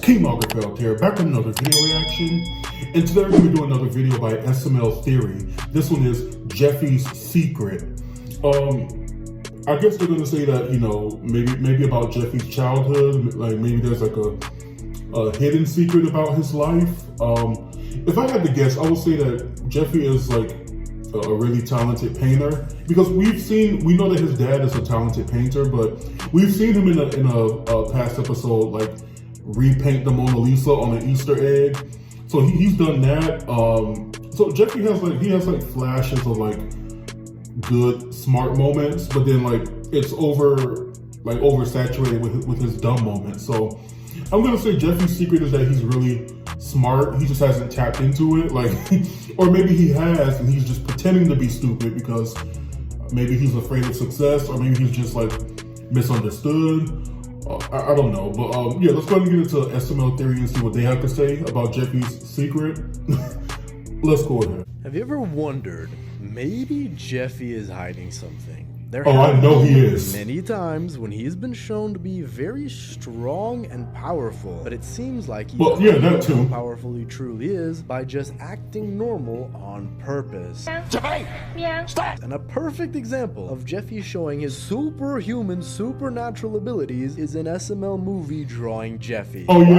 King Lagerfeld here, back with another video reaction. And today we're going to be doing another video by SML Theory. This one is Jeffy's Secret. I guess they're going to say that, you know, maybe about Jeffy's childhood, like maybe there's like a hidden secret about his life. If I had to guess, I would say that Jeffy is like a really talented painter, because we know that his dad is a talented painter, but we've seen him in a past episode like repaint the Mona Lisa on an Easter egg. So he's done that. So Jeffy has like flashes of like good smart moments, but then like it's oversaturated with his dumb moments. So I'm gonna say Jeffy's secret is that he's really smart. He just hasn't tapped into it, like, or maybe he has and he's just pretending to be stupid because maybe he's afraid of success, or maybe he's just like misunderstood. I don't know, but yeah, let's go ahead and get into SML Theory and see what they have to say about Jeffy's secret. Let's go ahead. Have you ever wondered, maybe Jeffy is hiding something? I know he is. Many times when he's been shown to be very strong and powerful, but it seems like he that too. how powerful he truly is by just acting normal on purpose. Jeffy! Meow. Stop! And a perfect example of Jeffy showing his superhuman, supernatural abilities is in SML movie Drawing Jeffy. Oh yeah,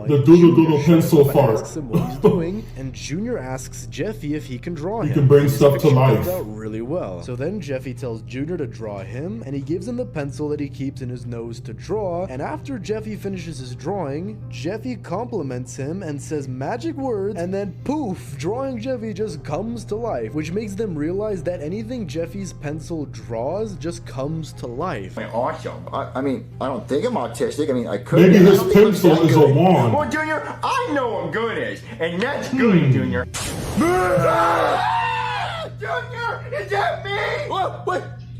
the doodle pencil fart. Asks him what he's doing, and Junior asks Jeffy if he can draw him. He can bring stuff to life. Out really well. So then Jeffy tells Junior to draw him, and he gives him the pencil that he keeps in his nose to draw. And after Jeffy finishes his drawing, Jeffy compliments him and says magic words, and then poof, drawing Jeffy just comes to life, which makes them realize that anything Jeffy's pencil draws just comes to life. Awesome. I mean, I don't think I'm autistic. I mean, I could. Maybe his pencil is a wand. Well, Junior, I know I'm good at, and that's good, Junior. Junior, is that me? What?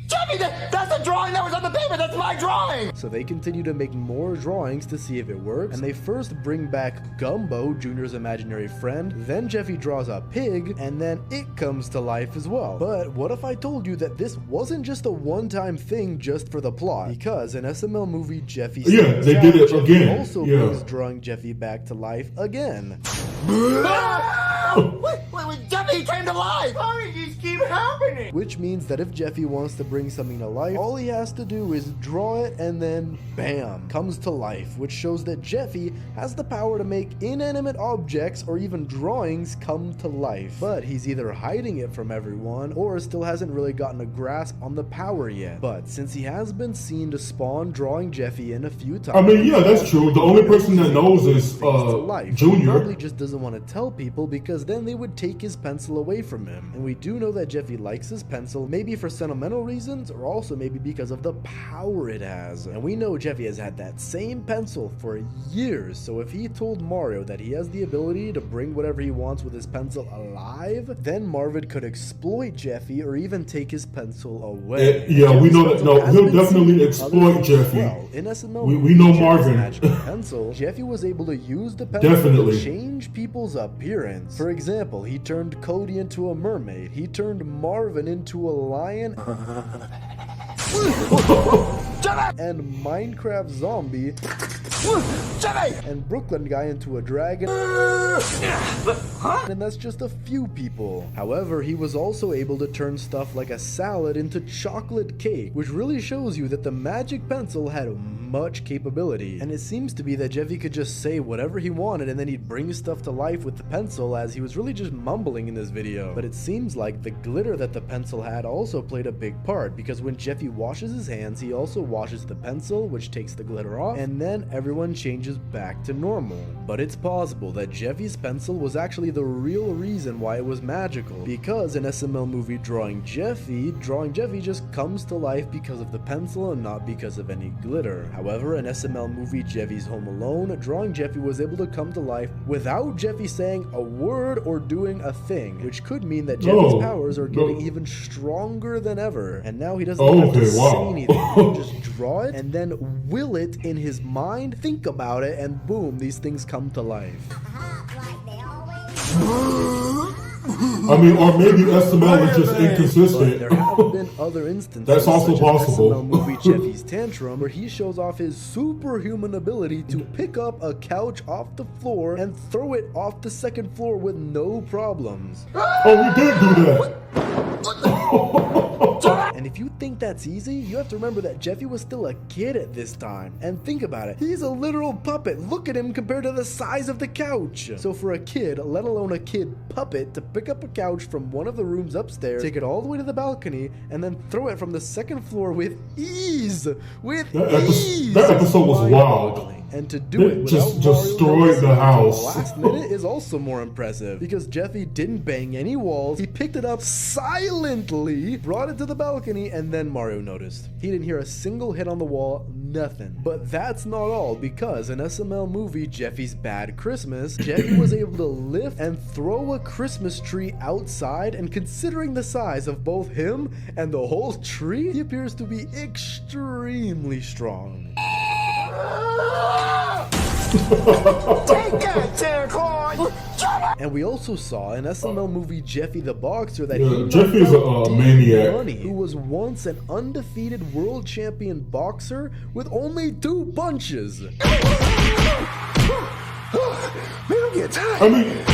Jeffy, that's the drawing that was on the paper. That's my drawing. So they continue to make more drawings to see if it works, and they first bring back Gumbo, Junior's imaginary friend. Then Jeffy draws a pig, and then it comes to life as well. But what if I told you that this wasn't just a one-time thing just for the plot? Because in SML movie Jeffy they did it Jeffy again. also brings drawing Jeffy back to life again. Wait, Jeffy came to life. How did these keep happening? Which means that if Jeffy wants to bring something to life, all he has to do is draw it, and then bam, comes to life, which shows that Jeffy has the power to make inanimate objects or even drawings come to life. But he's either hiding it from everyone or still hasn't really gotten a grasp on the power yet. But since he has been seen to spawn drawing Jeffy in a few times, I mean, yeah, that's true. The only person that knows is Junior. He probably just doesn't want to tell people because then they would take his pencil away from him. And we do know that Jeffy likes his pencil, maybe for sentimental reasons, or also maybe because of the power it has. And we know Jeffy has had that same pencil for years, so if he told Mario that he has the ability to bring whatever he wants with his pencil alive, then Marvin could exploit Jeffy or even take his pencil away. We know that. No, he'll definitely exploit Jeffy. Well, in SML, we know Marvin. Magical pencil, Jeffy was able to use the pencil to change people's appearance. For example, he turned Cody into a mermaid. He turned Marvin into a lion. And Minecraft zombie. And Brooklyn guy into a dragon. And that's just a few people. However, he was also able to turn stuff like a salad into chocolate cake, which really shows you that the magic pencil had much capability. And it seems to be that Jeffy could just say whatever he wanted and then he'd bring stuff to life with the pencil, as he was really just mumbling in this video. But it seems like the glitter that the pencil had also played a big part, because when Jeffy washes his hands, he also washes the pencil, which takes the glitter off, and then everyone changes back to normal. But it's possible that Jeffy's pencil was actually the real reason why it was magical, because in SML movie Drawing Jeffy just comes to life because of the pencil and not because of any glitter. However, in SML movie Jeffy's Home Alone, Drawing Jeffy was able to come to life without Jeffy saying a word or doing a thing, which could mean that Jeffy's powers are getting even stronger than ever. And now he doesn't have to say anything. He can just draw it and then will it in his mind, think about it, and boom, these things come to life. I mean, or maybe SML is just But inconsistent. there have been other instances, That's also such as possible. SML movie Jeffy's Tantrum, where he shows off his superhuman ability to pick up a couch off the floor and throw it off the second floor with no problems. Oh, we did do that. And if you think that's easy, you have to remember that Jeffy was still a kid at this time. And think about it, he's a literal puppet. Look at him compared to the size of the couch. So for a kid, let alone a kid puppet, to pick up a couch from one of the rooms upstairs, take it all the way to the balcony, and then throw it from the second floor with ease. With ease. That episode was wild. And to do They it just without Mario destroyed noticing the until house. last minute is also more impressive, because Jeffy didn't bang any walls. He picked it up silently, brought it to the balcony, and then Mario noticed. He didn't hear a single hit on the wall, nothing. But that's not all, because in SML movie Jeffy's Bad Christmas, Jeffy was able to lift and throw a Christmas tree outside, and considering the size of both him and the whole tree, he appears to be extremely strong. Take that, Santa Claus! And we also saw in SML movie Jeffy the Boxer that Yeah, he Jeffy is a maniac. Money, who was once an undefeated world champion boxer with only 2 punches. Man, I'm getting tired. I mean,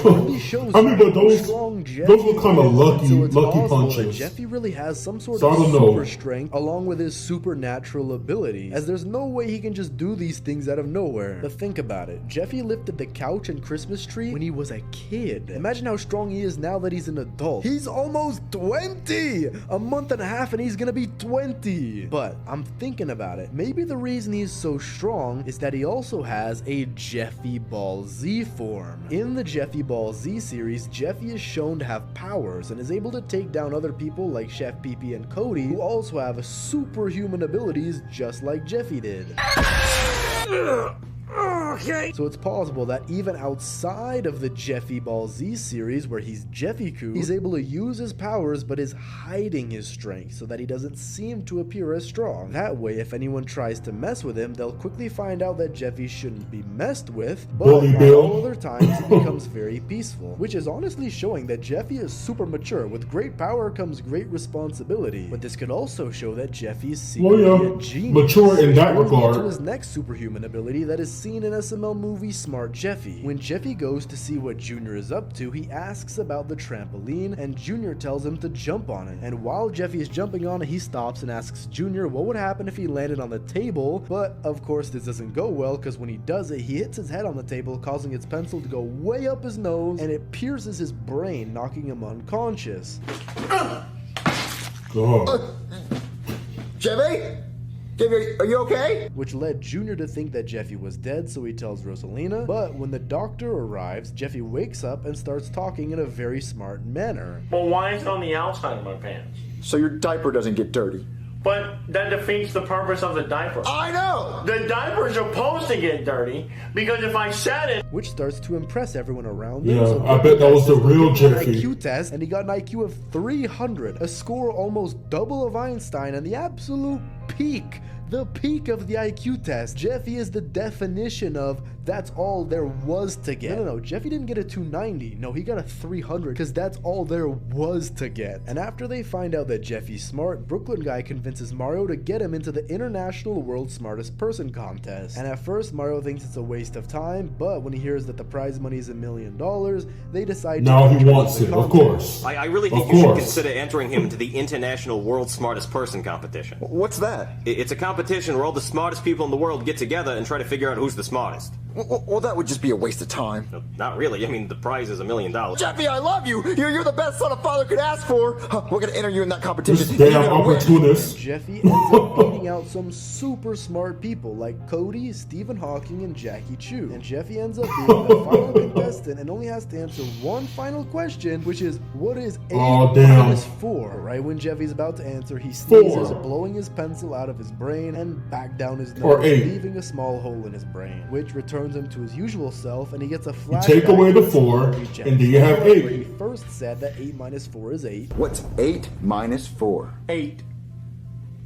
Really shows I mean, but how those strong Jeffy were kind of is. lucky, So it's lucky possible that punches. Jeffy really has some sort So I of don't know. super strength along with his supernatural abilities, as there's no way he can just do these things out of nowhere. But think about it. Jeffy lifted the couch and Christmas tree when he was a kid. Imagine how strong he is now that he's an adult. He's almost 20! A month and a half and he's gonna be 20! But I'm thinking about it. Maybe the reason he's so strong is that he also has a Jeffy Ball Z form. In the Jeffy Ball Z series, Jeffy is shown to have powers and is able to take down other people like Chef Pee-Pee and Cody, who also have superhuman abilities just like Jeffy did. Okay. So it's possible that even outside of the Jeffy Ball Z series, where he's Jeffy-Ku, he's able to use his powers but is hiding his strength so that he doesn't seem to appear as strong. That way, if anyone tries to mess with him, they'll quickly find out that Jeffy shouldn't be messed with, but Bully at Bill. all other times he becomes very peaceful, which is honestly showing that Jeffy is super mature. With great power comes great responsibility. But this could also show that Jeffy's secretly a genius. Mature in that Which brings me regard. to his next superhuman ability that is seen in SML movie Smart Jeffy. When Jeffy goes to see what Junior is up to, he asks about the trampoline, and Junior tells him to jump on it. And while Jeffy is jumping on it, he stops and asks Junior what would happen if he landed on the table. But of course this doesn't go well, because when he does it, he hits his head on the table, causing its pencil to go way up his nose, and it pierces his brain, knocking him unconscious. God. Jeffy? Jeffy, are you okay? Which led Junior to think that Jeffy was dead, so he tells Rosalina. But when the doctor arrives, Jeffy wakes up and starts talking in a very smart manner. Well, why is it on the outside of my pants? So your diaper doesn't get dirty. But that defeats the purpose of the diaper. I know! The diaper's supposed to get dirty because if I sat it, Which starts to impress everyone around him. Yeah, So I bet that was the he real took an Jeffy. IQ test, and he got an IQ of 300, a score almost double of Einstein, and the absolute peak. The peak of the IQ test. Jeffy is the definition of that's all there was to get. No, Jeffy didn't get a 290. No, he got a 300 because that's all there was to get. And after they find out that Jeffy's smart, Brooklyn Guy convinces Mario to get him into the International World's Smartest Person contest. And at first, Mario thinks it's a waste of time, but when he hears that the prize money is $1 million, they decide Now to he wants it, of course. I really Of think you should course. consider entering him into the International World's Smartest Person competition. What's that? It's a competition where all the smartest people in the world get together and try to figure out who's the smartest. Well, that would just be a waste of time. No, not really. I mean, the prize is $1 million. Jeffy, I love you! You're the best son a father could ask for! We're gonna enter you in that competition. This You're damn gonna win. opportunist. Jeffy ends up beating out some super smart people like Cody, Stephen Hawking, and Jackie Chu. And Jeffy ends up being the final contestant and only has to answer one final question, which is, what is 8 Aw, damn. minus 4? Right when Jeffy's about to answer, he sneezes, 4. blowing his pencil out of his brain and back down his nose, Or 8. leaving a small hole in his brain, which returns him to his usual self, and he gets a You flashback. take away the to 4, Jeffy's and then you have where he 8. first said that 8 minus 4 is 8. What's 8 minus 4? 8.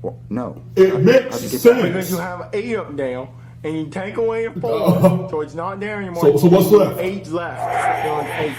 Well, no. It makes Because sense. you have 8 up down and you take away the 4, so it's not there anymore. So what's left? 8's left. So it's 8.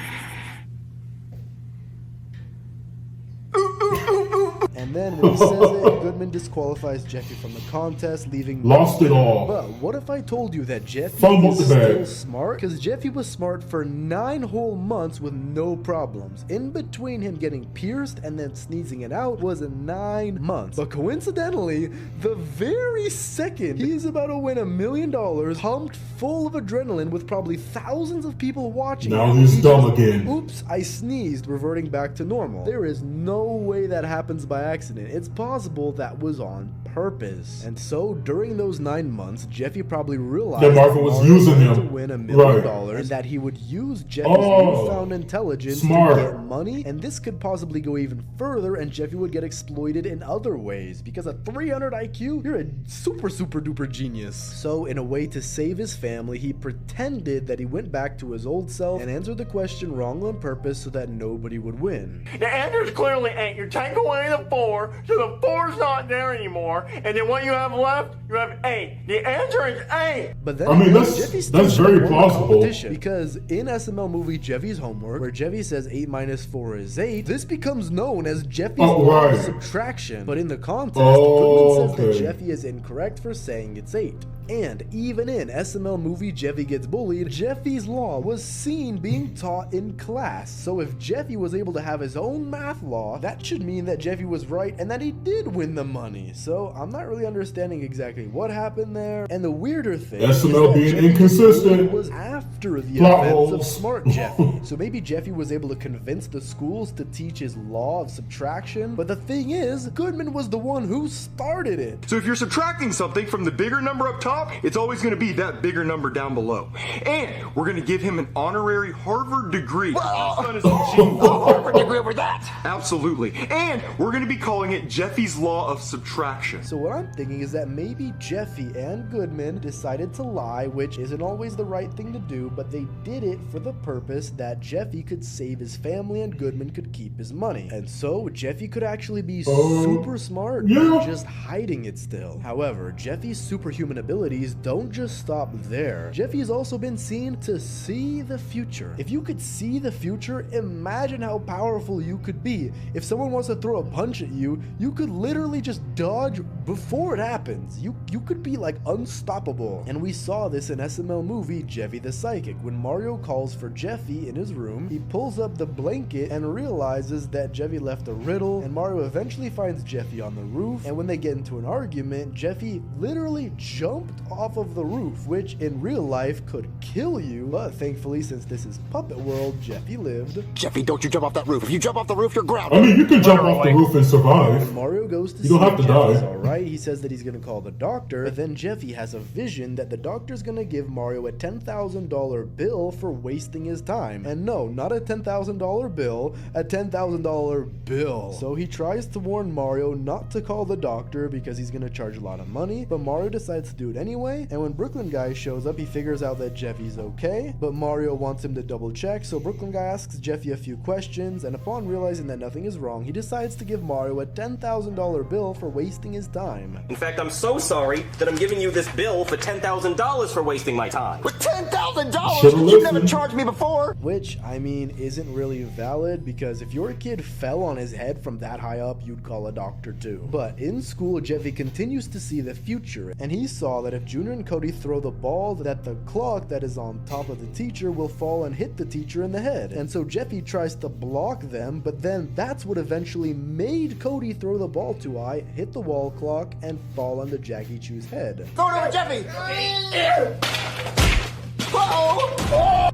And then when he says it, Goodman disqualifies Jeffy from the contest, leaving Lost it all. But what if I told you that Jeffy Fumbled is the still bag. smart? Because Jeffy was smart for 9 whole months with no problems. In between him getting pierced and then sneezing it out was 9 months. But coincidentally, the very second he is about to win $1 million, pumped full of adrenaline with probably thousands of people watching, Now he's dumb again. Oops, I sneezed, reverting back to normal. There is no way that happens by accident. It's possible that was on purpose. And so during those 9 months, Jeffy probably realized that Marvin was Mario using wanted him. to win $1 million, Right. and that he would use Jeffy's Oh, newfound intelligence smart. to get money, and this could possibly go even further, and Jeffy would get exploited in other ways. Because at 300 IQ, you're a super duper genius. So in a way to save his family, he pretended that he went back to his old self and answered the question wrong on purpose so that nobody would win. The answer's clearly 8. You take away the 4, so the 4's not there anymore. And then what you have left, you have 8. The answer is 8. But then I mean, again, that's Jeffy still very should've won the plausible. competition, because in SML movie Jeffy's Homework, where Jeffy says 8 minus 4 is 8, this becomes known as Jeffy's law of right. subtraction. But in the contest, Oh, Goodman says that okay. Jeffy is incorrect for saying it's 8. And even in SML movie Jeffy Gets Bullied, Jeffy's law was seen being taught in class. So if Jeffy was able to have his own math law, that should mean that Jeffy was right and that he did win the money. So I'm not really understanding exactly what happened there. And the weirder thing is SML that being Jeffy inconsistent. was after the Plot events of holes. Smart Jeffy. So maybe Jeffy was able to convince the schools to teach his law of subtraction. But the thing is, Goodman was the one who started it. So if you're subtracting something from the bigger number up top, it's always going to be that bigger number down below. And we're going to give him an honorary Harvard degree. His son is a genius. Harvard degree over that. Absolutely. And we're going to be calling it Jeffy's Law of Subtraction. So what I'm thinking is that maybe Jeffy and Goodman decided to lie, which isn't always the right thing to do, but they did it for the purpose that Jeffy could save his family and Goodman could keep his money. And so Jeffy could actually be super smart, yeah. just hiding it still. However, Jeffy's superhuman abilities don't just stop there. Jeffy has also been seen to see the future. If you could see the future, imagine how powerful you could be. If someone wants to throw a punch at you, you could literally just dodge before it happens. You could be like unstoppable. And we saw this in SML movie Jeffy the Psychic. When Mario calls for Jeffy in his room, he pulls up the blanket and realizes that Jeffy left a riddle, and Mario eventually finds Jeffy on the roof, and when they get into an argument, Jeffy literally jumped off of the roof, which in real life could kill you, but thankfully, since this is Puppet World, Jeffy lived. Jeffy, don't you jump off that roof. If you jump off the roof, you're I grounded. mean, you can jump off the roof and survive. Mario goes to You don't see have to Jeffy's die. alright. He says that he's gonna call the doctor, but then Jeffy has a vision that the doctor's gonna give Mario a $10,000 bill for wasting his time. And no, not a $10,000 bill, a $10,000 bill. So he tries to warn Mario not to call the doctor because he's gonna charge a lot of money, but Mario decides to do it anyway, and when Brooklyn Guy shows up, he figures out that Jeffy's okay, but Mario wants him to double check, so Brooklyn Guy asks Jeffy a few questions, and upon realizing that nothing is wrong, he decides to give Mario a $10,000 bill for wasting his time. In fact, I'm so sorry that I'm giving you this bill for $10,000 for wasting my time. With $10,000, Should've you've never listened. charged me before. Which, I mean, isn't really valid, because if your kid fell on his head from that high up, you'd call a doctor too. But in school, Jeffy continues to see the future, and he saw that if Junior and Cody throw the ball, that the clock that is on top of the teacher will fall and hit the teacher in the head. And so Jeffy tries to block them, but then that's what eventually made Cody throw the ball too high, hit the wall clock, and fall on the Jackie Chu's head. Throw it over, Jeffy.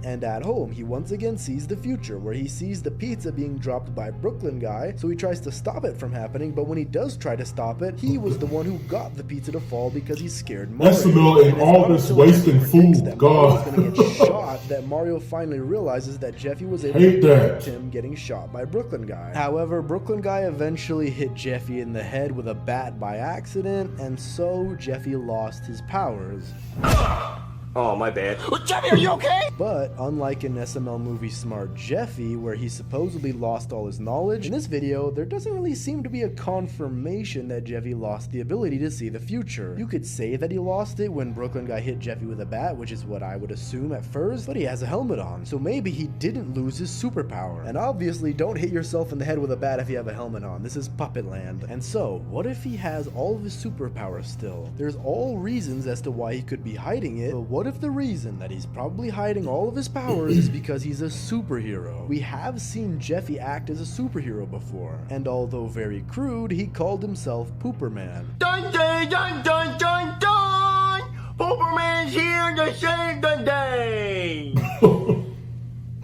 And at home, he once again sees the future, where he sees the pizza being dropped by Brooklyn Guy, so he tries to stop it from happening, but when he does try to stop it, he was the one who got the pizza to fall because he scared Mario. SML and it's all not this until Jeffy wasting predicts food, that God. Mario's gonna get shot that Mario finally realizes that Jeffy was able Hate to that. prevent him getting shot by Brooklyn Guy. However, Brooklyn Guy eventually hit Jeffy in the head with a bat by accident, and so Jeffy lost his powers. Oh, my bad. Jeffy, are you okay? But unlike in SML movie Smart Jeffy, where he supposedly lost all his knowledge, in this video, there doesn't really seem to be a confirmation that Jeffy lost the ability to see the future. You could say that he lost it when Brooklyn guy hit Jeffy with a bat, which is what I would assume at first, but he has a helmet on, so maybe he didn't lose his superpower. And obviously, don't hit yourself in the head with a bat if you have a helmet on. This is Puppet Land. And so, what if he has all of his superpowers still? There's all reasons as to why he could be hiding it, but what if the reason that he's probably hiding all of his powers is because he's a superhero? We have seen Jeffy act as a superhero before, and although very crude, he called himself Pooperman. Dun dun dun dun dun dun! Pooperman's here to save the day!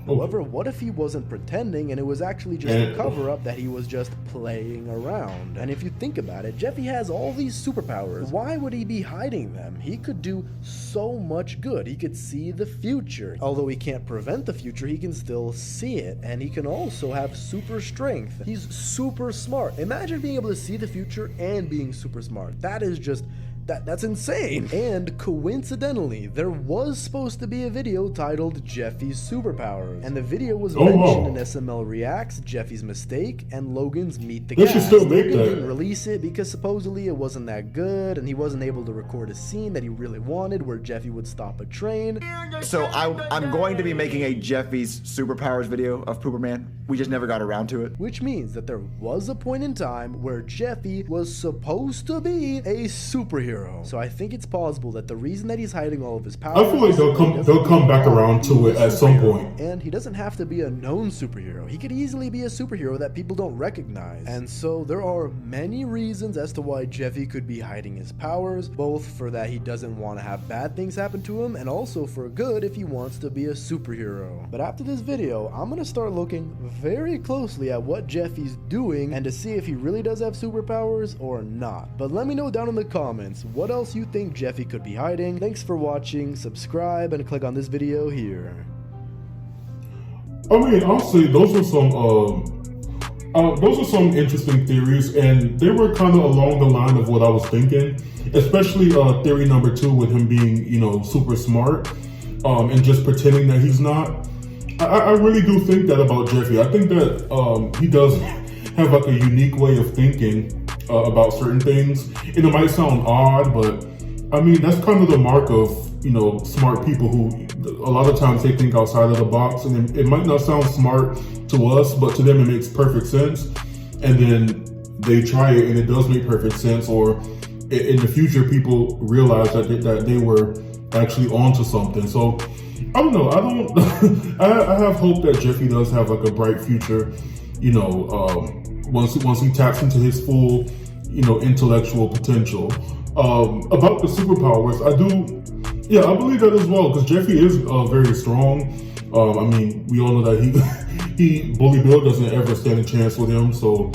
However, what if he wasn't pretending and it was actually just a cover-up that he was just playing around? And if you think about it, Jeffy has all these superpowers. Why would he be hiding them? He could do so much good. He could see the future. Although he can't prevent the future, he can still see it. And he can also have super strength. He's super smart. Imagine being able to see the future and being super smart. That is just... That's insane. And coincidentally, there was supposed to be a video titled Jeffy's Superpowers, and the video was mentioned in SML Reacts, Jeffy's Mistake, and Logan's Meet the Cast. Logan didn't release it because supposedly it wasn't that good, and he wasn't able to record a scene that he really wanted where Jeffy would stop a train. So I'm going to be making a Jeffy's Superpowers video of Pooperman. We just never got around to it. Which means that there was a point in time where Jeffy was supposed to be a superhero. So I think it's possible that the reason that he's hiding all of his powers... I feel like they'll come back around to it at some point. And he doesn't have to be a known superhero. He could easily be a superhero that people don't recognize. And so there are many reasons as to why Jeffy could be hiding his powers, both for that he doesn't want to have bad things happen to him, and also for good if he wants to be a superhero. But after this video, I'm going to start looking very closely at what Jeffy's doing and to see if he really does have superpowers or not. But let me know down in the comments what else you think Jeffy could be hiding. Thanks for watching, subscribe, and click on this video here. I mean, I'll say those are some interesting theories, and they were kind of along the line of what I was thinking, especially theory number 2 with him being, you know, super smart and just pretending that he's not. I really do think that about Jeffy. I think that he does have like a unique way of thinking about certain things, and it might sound odd, but I mean that's kind of the mark of, you know, smart people who a lot of times they think outside of the box, and it might not sound smart to us, but to them it makes perfect sense, and then they try it and it does make perfect sense, or in the future people realize that they were actually onto something. So I don't know. I have hope that Jeffy does have like a bright future, you know, once he taps into his full, you know, intellectual potential. About the superpowers, I believe that as well, because Jeffy is very strong. I mean, we all know that Bully Bill doesn't ever stand a chance with him, so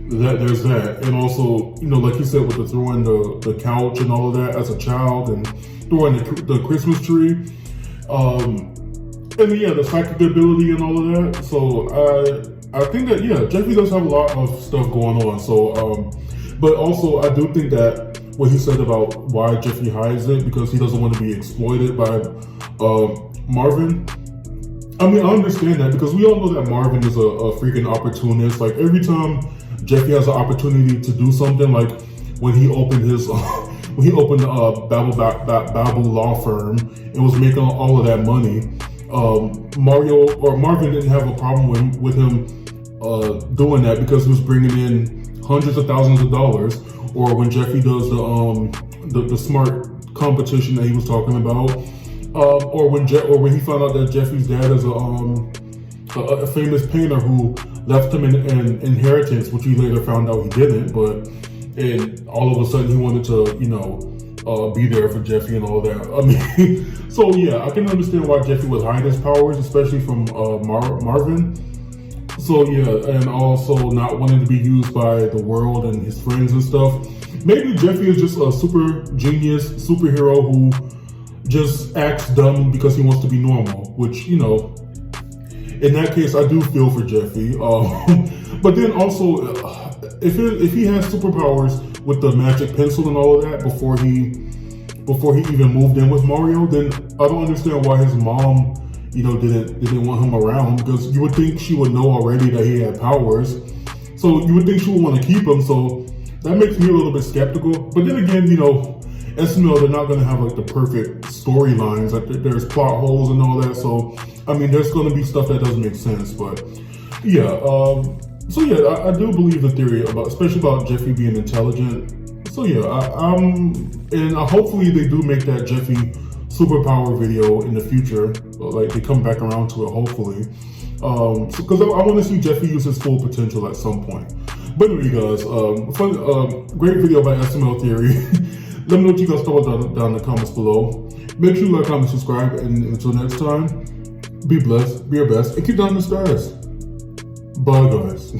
there's that. And also, you know, like you said, with the throwing the couch and all of that as a child, and throwing the Christmas tree, and yeah, the psychic ability and all of that. So I think that, yeah, Jeffy does have a lot of stuff going on. So, but also I do think that what he said about why Jeffy hides it, because he doesn't want to be exploited by Marvin. I mean, I understand that, because we all know that Marvin is a freaking opportunist. Like every time Jeffy has an opportunity to do something, like when he opened his Babel law firm and was making all of that money, Marvin didn't have a problem with him doing that, because he was bringing in hundreds of thousands of dollars. Or when Jeffy does the smart competition that he was talking about, or when he found out that Jeffy's dad is a famous painter who left him an inheritance, which he later found out he didn't, and all of a sudden he wanted to, you know, be there for Jeffy and all that. I mean, so yeah, I can understand why Jeffy would hide his powers, especially from Marvin. So yeah, and also not wanting to be used by the world and his friends and stuff. Maybe Jeffy is just a super genius superhero who just acts dumb because he wants to be normal, which, you know, in that case, I do feel for Jeffy. But then also, if he has superpowers with the magic pencil and all of that before he before he even moved in with Mario, then I don't understand why his mom, you know, didn't want him around, because you would think she would know already that he had powers. So you would think she would want to keep him. So that makes me a little bit skeptical. But then again, you know, SML, they're not going to have like the perfect storylines. Like there's plot holes and all that. So I mean, there's going to be stuff that doesn't make sense. But yeah, so yeah, I do believe the theory about, especially about Jeffy being intelligent. So yeah, and hopefully they do make that Jeffy superpower video in the future. Like they come back around to it, hopefully. Because I want to see Jeffy use his full potential at some point. But anyway, guys, great video by SML Theory. Let me know what you guys thought down in the comments below. Make sure you like, comment, subscribe, and until next time, be blessed, be your best, and keep down the stars. Bye, guys.